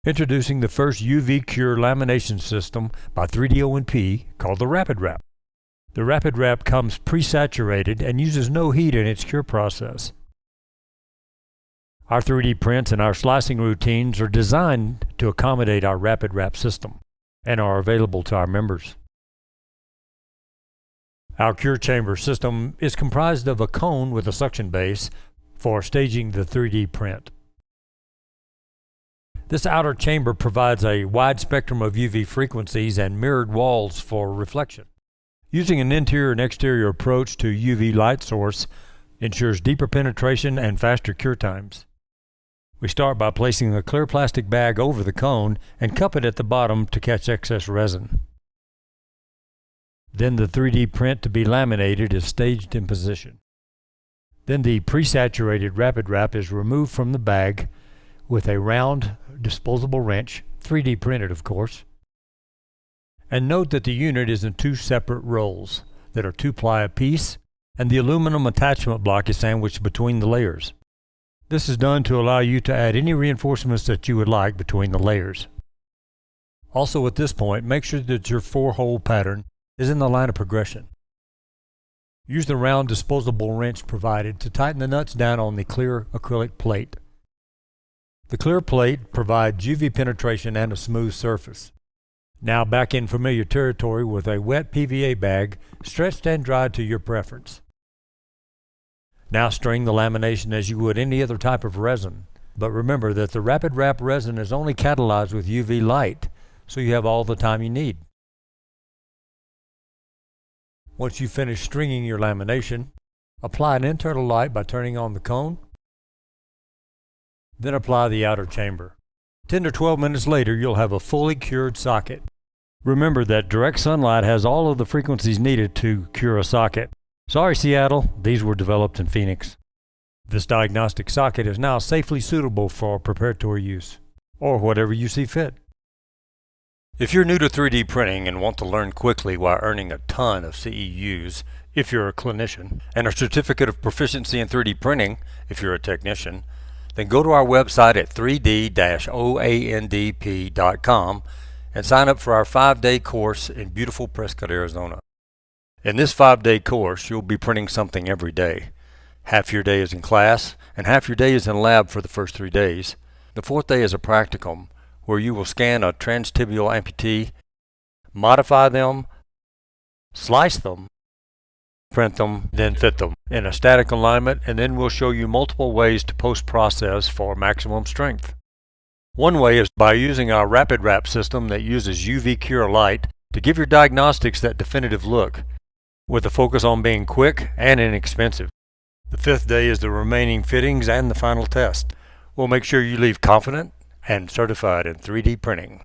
Introducing the first UV Cure lamination system by 3D-ONP called the Rapid Wrap. The Rapid Wrap comes pre-saturated and uses no heat in its cure process. Our 3D prints and our slicing routines are designed to accommodate our Rapid Wrap system and are available to our members. Our cure chamber system is comprised of a cone with a suction base for staging the 3D print. This outer chamber provides a wide spectrum of UV frequencies and mirrored walls for reflection. Using an interior and exterior approach to UV light source ensures deeper penetration and faster cure times. We start by placing a clear plastic bag over the cone and cup it at the bottom to catch excess resin. Then the 3D print to be laminated is staged in position. Then the pre-saturated Rapid Wrap is removed from the bag with a round disposable wrench, 3D printed of course. And note that the unit is in two separate rolls that are 2-ply apiece, and the aluminum attachment block is sandwiched between the layers. This is done to allow you to add any reinforcements that you would like between the layers. Also at this point, make sure that your 4-hole pattern is in the line of progression. Use the round disposable wrench provided to tighten the nuts down on the clear acrylic plate. The clear plate provides UV penetration and a smooth surface. Now back in familiar territory with a wet PVA bag, stretched and dried to your preference. Now string the lamination as you would any other type of resin, but remember that the Rapid Wrap resin is only catalyzed with UV light, so you have all the time you need. Once you finish stringing your lamination, apply an internal light by turning on the cone. Then apply the outer chamber. 10 to 12 minutes later, you'll have a fully cured socket. Remember that direct sunlight has all of the frequencies needed to cure a socket. Sorry, Seattle, these were developed in Phoenix. This diagnostic socket is now safely suitable for preparatory use, or whatever you see fit. If you're new to 3D printing and want to learn quickly while earning a ton of CEUs, if you're a clinician, and a certificate of proficiency in 3D printing, if you're a technician, then go to our website at 3D-OANDP.com and sign up for our 5-day course in beautiful Prescott, Arizona. In this 5-day course, you'll be printing something every day. Half your day is in class, and half your day is in lab for the first 3 days. The 4th day is a practicum, where you will scan a transtibial amputee, modify them, slice them, print them, then fit them in a static alignment, and then we'll show you multiple ways to post-process for maximum strength. One way is by using our Rapid Wrap system that uses UV Cure light to give your diagnostics that definitive look, with a focus on being quick and inexpensive. The 5th day is the remaining fittings and the final test. We'll make sure you leave confident and certified in 3D printing.